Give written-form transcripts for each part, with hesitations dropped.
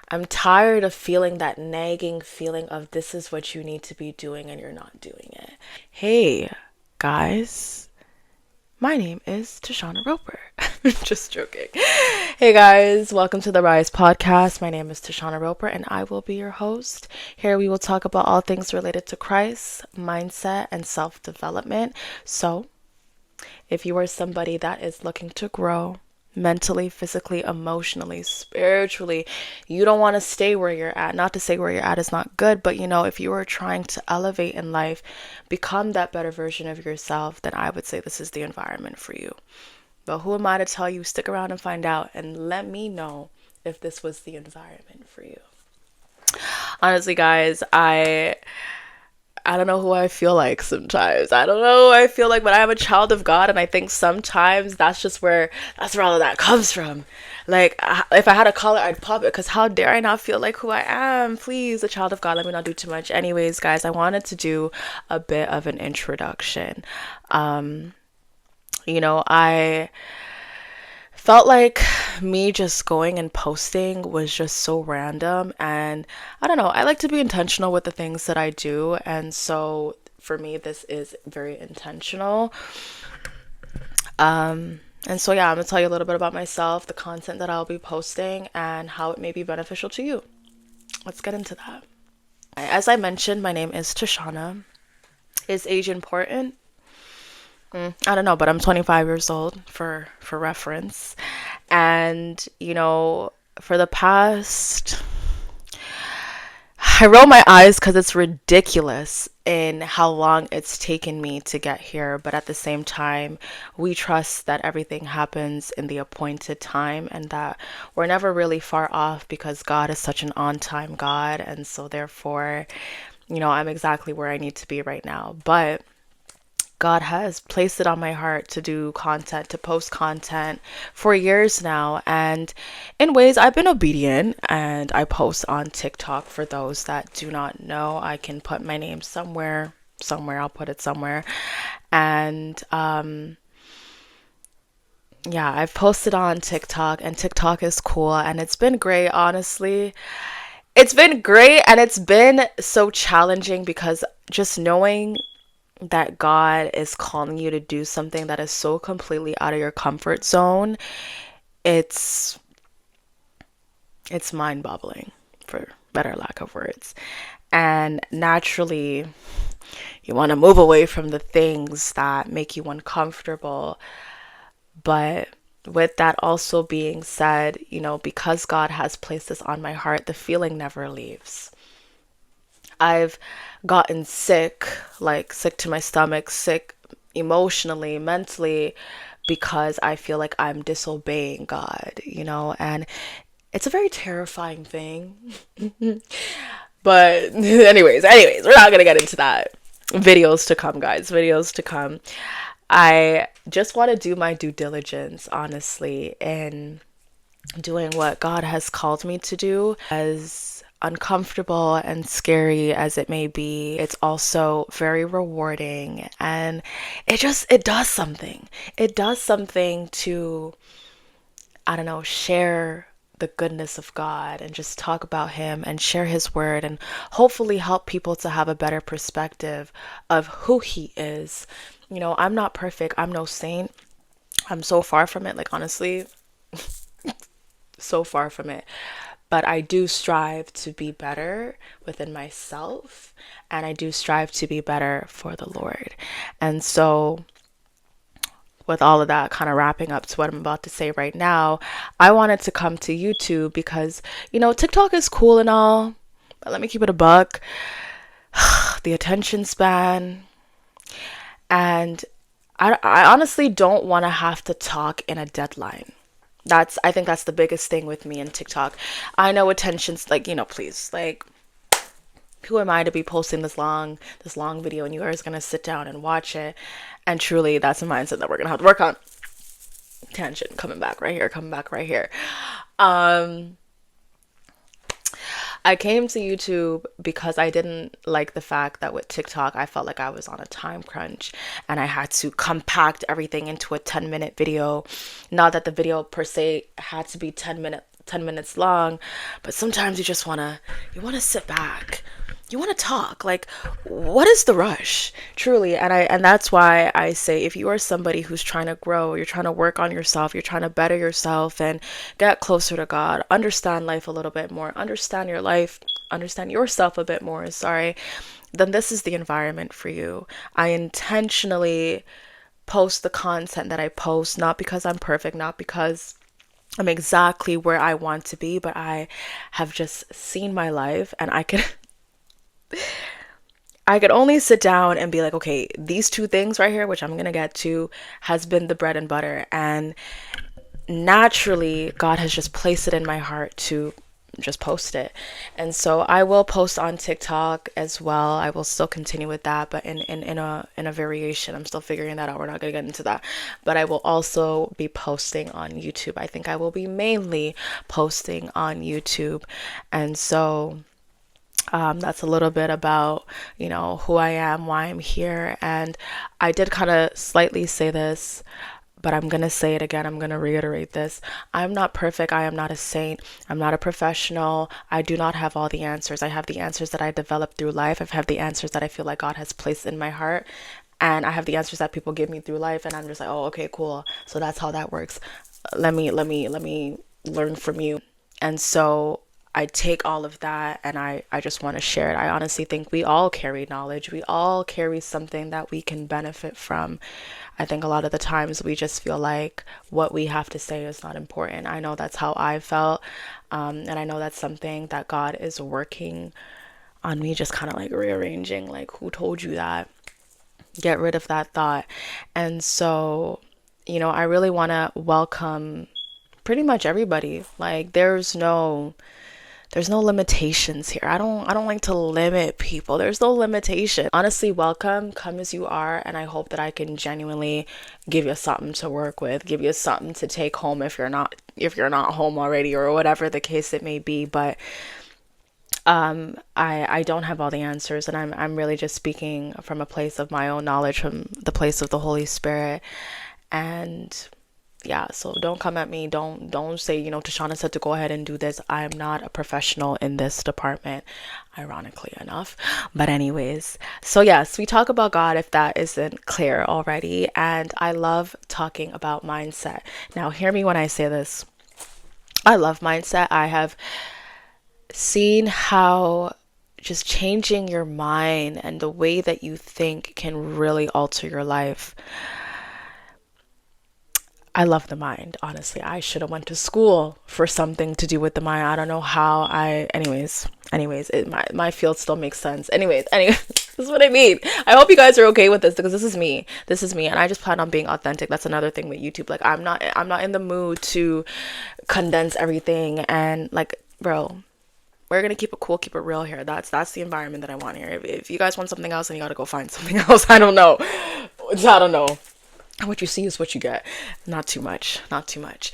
I'm tired of feeling that nagging feeling of this is what you need to be doing and you're not doing it. Hey, guys, my name is Tashana Roper. Just joking. Hey guys, welcome to the Rise Podcast. My name is Tashana Roper and I will be your host. Here we will talk about all things related to Christ, mindset, and self development. So, if you are somebody that is looking to grow mentally, physically, emotionally, spiritually, you don't want to stay where you're at. Not to say where you're at is not good, but if you are trying to elevate in life, become that better version of yourself, then I would say this is the environment for you. But who am I to tell you? Stick around and find out and let me know if this was the environment for you. Honestly, guys, I don't know who I feel like sometimes. I don't know who I feel like, but I am a child of God, and I think sometimes that's where all of that comes from. Like, if I had a collar, I'd pop it, because how dare I not feel like who I am? Please, a child of God, let me not do too much. Anyways, guys, I wanted to do a bit of an introduction. I felt like me just going and posting was just so random, and I don't know, I like to be intentional with the things that I do, and so for me this is very intentional. And so yeah, I'm gonna tell you a little bit about myself, the content that I'll be posting, and how it may be beneficial to you. Let's get into that. As I mentioned, my name is Tashana. Is age important? I don't know, but I'm 25 years old for reference. And for the past, I roll my eyes because it's ridiculous in how long it's taken me to get here. But at the same time, we trust that everything happens in the appointed time and that we're never really far off because God is such an on time God. And so, therefore, I'm exactly where I need to be right now. But God has placed it on my heart to do content, to post content for years now. And in ways, I've been obedient and I post on TikTok. For those that do not know, I can put my name somewhere, I'll put it somewhere. And yeah, I've posted on TikTok and TikTok is cool and it's been great, honestly. It's been great and it's been so challenging because just knowing that God is calling you to do something that is so completely out of your comfort zone, it's it's mind-boggling for better lack of words. And naturally, you want to move away from the things that make you uncomfortable. But with that also being said, because God has placed this on my heart, the feeling never leaves. I've gotten sick, like sick to my stomach, sick emotionally, mentally, because I feel like I'm disobeying God, and it's a very terrifying thing. But anyways, we're not gonna get into that. Videos to come, guys, videos to come. I just want to do my due diligence, honestly, in doing what God has called me to do. As uncomfortable and scary as it may be, it's also very rewarding and it does something. It does something to, I don't know, share the goodness of God and just talk about him and share his word and hopefully help people to have a better perspective of who he is. I'm not perfect. I'm no saint. I'm so far from it. Like, honestly, so far from it. But I do strive to be better within myself, and I do strive to be better for the Lord. And so, with all of that kind of wrapping up to what I'm about to say right now, I wanted to come to YouTube because, TikTok is cool and all, but let me keep it a buck. The attention span, and I honestly don't want to have to talk in a deadline. I think that's the biggest thing with me in TikTok. I know attention's like, please, like, who am I to be posting this long video and you guys are gonna sit down and watch it? And truly, that's a mindset that we're gonna have to work on. Attention, coming back right here, coming back right here. Um, I came to YouTube because I didn't like the fact that with TikTok, I felt like I was on a time crunch and I had to compact everything into a 10-minute video. Not that the video per se had to be 10 minutes long, but sometimes you want to sit back. You want to talk. Like, what is the rush? Truly. And that's why I say, if you are somebody who's trying to grow, you're trying to work on yourself, you're trying to better yourself and get closer to God, understand life a little bit more, understand your life, understand yourself a bit more, sorry, then this is the environment for you. I intentionally post the content that I post, not because I'm perfect, not because I'm exactly where I want to be, but I have just seen my life and I could only sit down and be like, okay, these two things right here, which I'm gonna get to, has been the bread and butter. And naturally, God has just placed it in my heart to just post it. And so I will post on TikTok as well. I will still continue with that, but in a variation. I'm still figuring that out. We're not gonna get into that. But I will also be posting on YouTube. I think I will be mainly posting on YouTube. And so that's a little bit about, who I am, why I'm here. And I did kind of slightly say this, but I'm going to say it again. I'm going to reiterate this. I'm not perfect. I am not a saint. I'm not a professional. I do not have all the answers. I have the answers that I developed through life. I've had the answers that I feel like God has placed in my heart. And I have the answers that people give me through life. And I'm just like, oh, okay, cool. So that's how that works. Let me learn from you. And so I take all of that and I just want to share it. I honestly think we all carry knowledge. We all carry something that we can benefit from. I think a lot of the times we just feel like what we have to say is not important. I know that's how I felt. And I know that's something that God is working on me, just kind of like rearranging, like, who told you that? Get rid of that thought. And so, I really want to welcome pretty much everybody. Like, there's no limitations here. I don't like to limit people. There's no limitation. Honestly, welcome, come as you are, and I hope that I can genuinely give you something to work with, give you something to take home if you're not home already, or whatever the case it may be. But I don't have all the answers, and I'm really just speaking from a place of my own knowledge, from the place of the Holy Spirit. And yeah, so don't come at me. Don't say, Tashana said to go ahead and do this. I am not a professional in this department, ironically enough. But anyways, so yes, we talk about God, if that isn't clear already, and I love talking about mindset. Now, hear me when I say this. I love mindset. I have seen how just changing your mind and the way that you think can really alter your life. I love the mind, honestly. I should have went to school for something to do with the mind. I don't know how anyways, my field still makes sense. Anyway, this is what I mean. I hope you guys are okay with this, because this is me. This is me, and I just plan on being authentic. That's another thing with YouTube. Like, I'm not in the mood to condense everything, and like, bro, we're gonna keep it cool, keep it real here. That's the environment that I want here. If you guys want something else, then you gotta go find something else. I don't know. I don't know. What you see is what you get. Not too much. Not too much.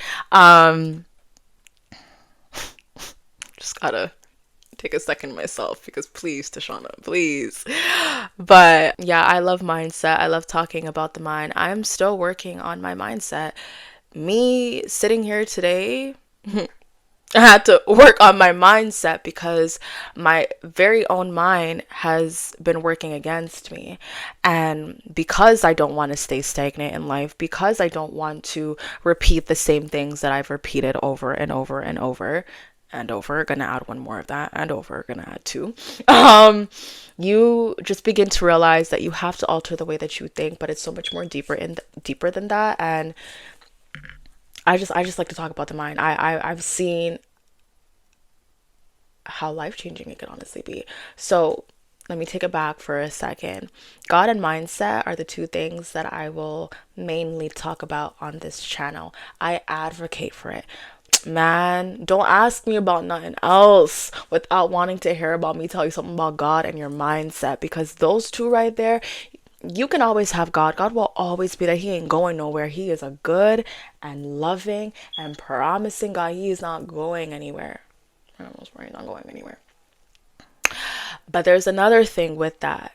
Just gotta take a second myself, because please, Tashana, please. But yeah, I love mindset. I love talking about the mind. I'm still working on my mindset. Me sitting here today, I had to work on my mindset, because my very own mind has been working against me. And because I don't want to stay stagnant in life, because I don't want to repeat the same things that I've repeated over and over and over and over, gonna add one more of that, and over, gonna add two. You just begin to realize that you have to alter the way that you think, but it's so much more deeper than that. And I just like to talk about the mind. I've seen how life-changing it could honestly be. So let me take it back for a second. God and mindset are the two things that I will mainly talk about on this channel. I advocate for it. Man, don't ask me about nothing else without wanting to hear about me tell you something about God and your mindset, because those two right there, you can always have God. God will always be there. He ain't going nowhere. He is a good and loving and promising God. He is not going anywhere. I'm almost worried, not going anywhere. But there's another thing with that.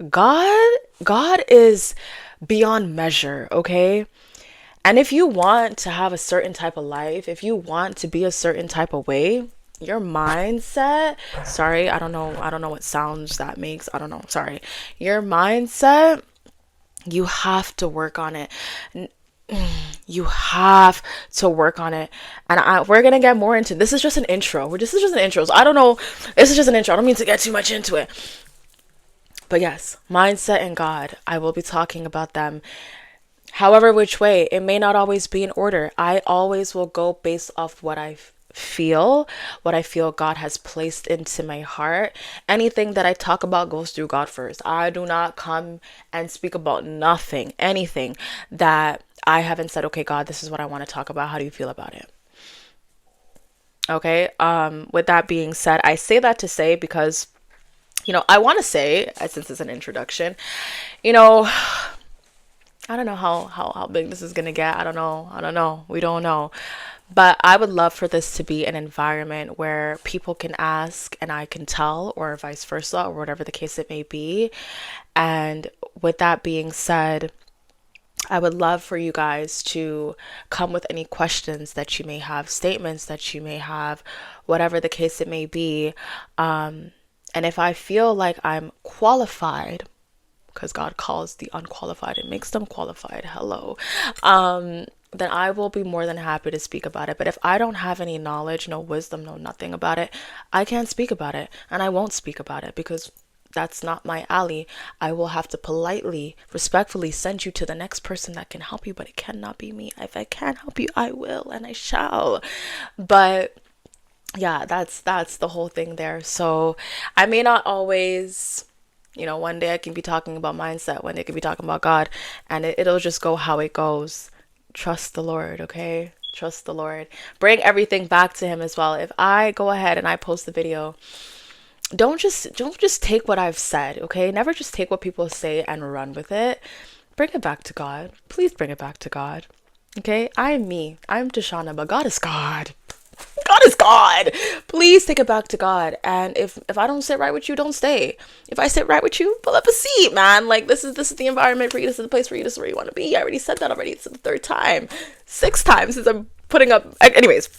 God is beyond measure, okay? And if you want to have a certain type of life, if you want to be a certain type of way, your mindset, sorry, I don't know what sounds that makes. I don't know. Sorry. Your mindset, you have to work on it. You have to work on it. And we're going to get more into this. Is just an intro. This is just an intro. So I don't know. This is just an intro. I don't mean to get too much into it. But yes, mindset and God. I will be talking about them. However, which way, it may not always be in order. I always will go based off what I feel, what I feel God has placed into my heart. Anything that I talk about goes through God first. I do not come and speak about nothing, anything that I haven't said, okay, God, this is what I want to talk about. How do you feel about it? Okay. With that being said, I say that to say because, I want to say, since it's an introduction, you know, I don't know how big this is gonna get. I don't know. I don't know. We don't know. But I would love for this to be an environment where people can ask and I can tell, or vice versa, or whatever the case it may be. And with that being said, I would love for you guys to come with any questions that you may have, statements that you may have, whatever the case it may be. And if I feel like I'm qualified, because God calls the unqualified and makes them qualified, hello, then I will be more than happy to speak about it. But if I don't have any knowledge, no wisdom, no nothing about it, I can't speak about it. And I won't speak about it because that's not my alley. I will have to politely, respectfully send you to the next person that can help you, but it cannot be me. If I can help you, I will and I shall. But yeah, that's the whole thing there. So I may not always, one day I can be talking about mindset, one day I can be talking about God, and it'll just go how it goes. Trust the Lord, okay? Trust the Lord. Bring everything back to Him as well. If I go ahead and I post the video, don't just take what I've said, okay? Never just take what people say and run with it. Bring it back to God. Please bring it back to God. Okay? I'm me. I'm Tashana, but God is God. God is God. Please take it back to God. And if I don't sit right with you, don't stay. If I sit right with you, pull up a seat, man. Like this is the environment for you. This is the place for you. This is where you want to be. I already said that already. It's the third time, 6 times since I'm putting up. Anyways,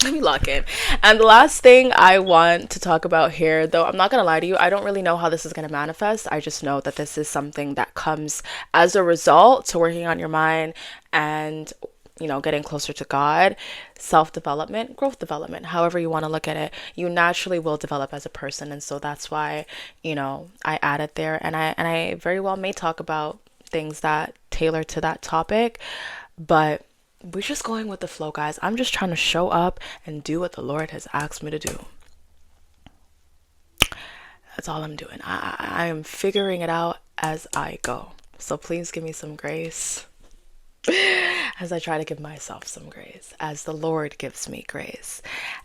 let me lock in. And the last thing I want to talk about here, though, I'm not gonna lie to you, I don't really know how this is gonna manifest. I just know that this is something that comes as a result to working on your mind and getting closer to God, self-development, growth development, however you want to look at it. You naturally will develop as a person. And so that's why, I added there. And I very well may talk about things that tailor to that topic, but we're just going with the flow, guys. I'm just trying to show up and do what the Lord has asked me to do. That's all I'm doing. I am figuring it out as I go. So please give me some grace as I try to give myself some grace, as the Lord gives me grace.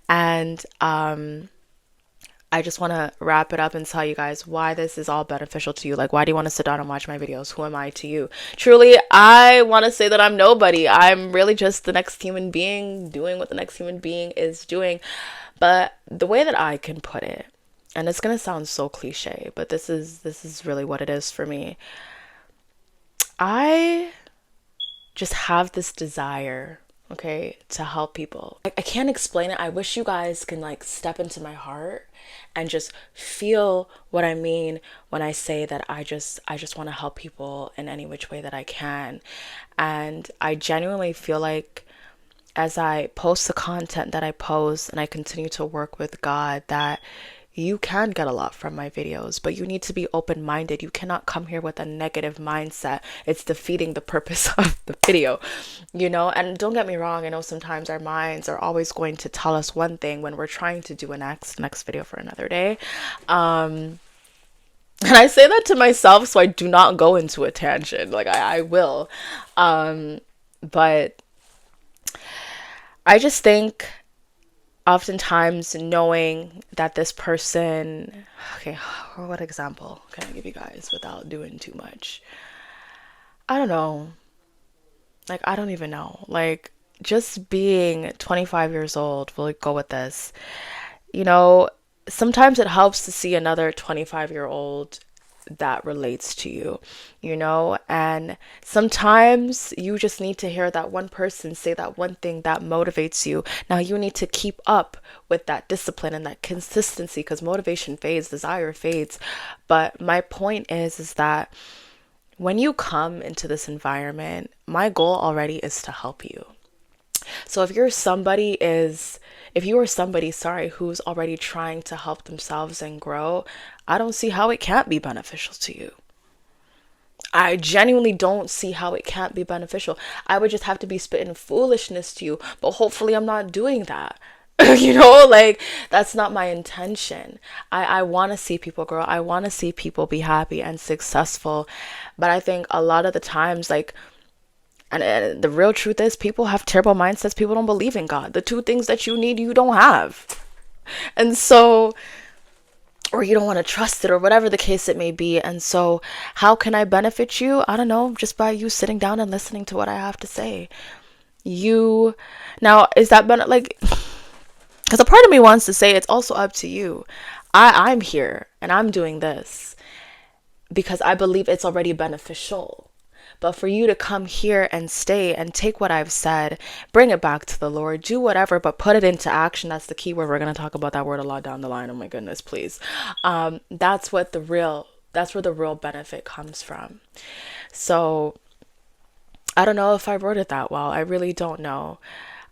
And I just want to wrap it up and tell you guys why this is all beneficial to you. Like, why do you want to sit down and watch my videos? Who am I to you? Truly, I want to say that I'm nobody. I'm really just the next human being doing what the next human being is doing. But the way that I can put it, and it's going to sound so cliche, but this is really what it is for me. I just have this desire, okay, to help people. I can't explain it. I wish you guys can step into my heart and just feel what I mean when I say that I just want to help people in any which way that I can. And I genuinely feel like as I post the content that I post and I continue to work with God, that you can get a lot from my videos, but you need to be open-minded. You cannot come here with a negative mindset. It's defeating the purpose of the video, and don't get me wrong. I know sometimes our minds are always going to tell us one thing when we're trying to do a next video for another day. And I say that to myself so I do not go into a tangent. I will. But I just think oftentimes knowing that this person, okay, what example can I give you guys without doing too much? I don't know. I don't even know. Just being 25 years old, we'll go with this. Sometimes it helps to see another 25-year-old that relates to you, and sometimes you just need to hear that one person say that one thing that motivates you. Now you need to keep up with that discipline and that consistency, because motivation fades, desire fades. But my point is that when you come into this environment, my goal already is to help you. So if you are somebody, sorry, who's already trying to help themselves and grow, I don't see how it can't be beneficial to you. I genuinely don't see how it can't be beneficial. I would just have to be spitting foolishness to you, but hopefully I'm not doing that. Like, that's not my intention. I want to see people grow. I want to see people be happy and successful. But I think a lot of the times, like, and the real truth is, people have terrible mindsets. People don't believe in God. The two things that you need, you don't have. And so, or you don't want to trust it, or whatever the case it may be. And so, how can I benefit you? I don't know, just by you sitting down and listening to what I have to say. You, now, is that like, because a part of me wants to say it's also up to you. I'm here and I'm doing this because I believe it's already beneficial. But for you to come here and stay and take what I've said, bring it back to the Lord, do whatever, but put it into action. That's the key word. We're going to talk about that word a lot down the line. Oh my goodness, please. That's where the real benefit comes from. So I don't know if I wrote it that well. I really don't know.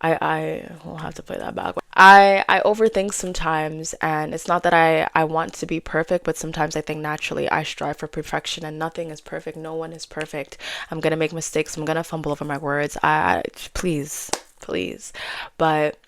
I will have to play that back. I overthink sometimes, and it's not that I want to be perfect, but sometimes I think naturally I strive for perfection, and nothing is perfect. No one is perfect. I'm gonna make mistakes. I'm gonna fumble over my words. Please, please. But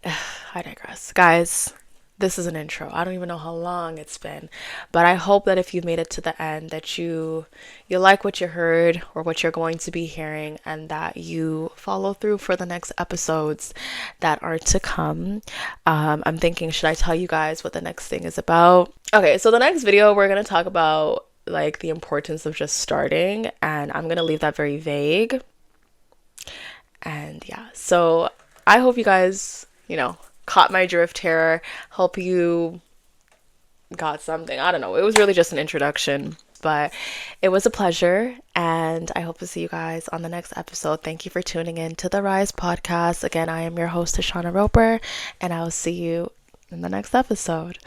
I digress. Guys, this is an intro. I don't even know how long it's been, but I hope that if you've made it to the end, that you like what you heard or what you're going to be hearing, and that you follow through for the next episodes that are to come. I'm thinking, should I tell you guys what the next thing is about? Okay, so the next video we're going to talk about like the importance of just starting, and I'm going to leave that very vague. And yeah, so I hope you guys, caught my drift here, hope you got something. I don't know. It was really just an introduction, but it was a pleasure, and I hope to see you guys on the next episode. Thank you for tuning in to the Rise podcast. Again, I am your host, Tashana Roper, and I will see you in the next episode.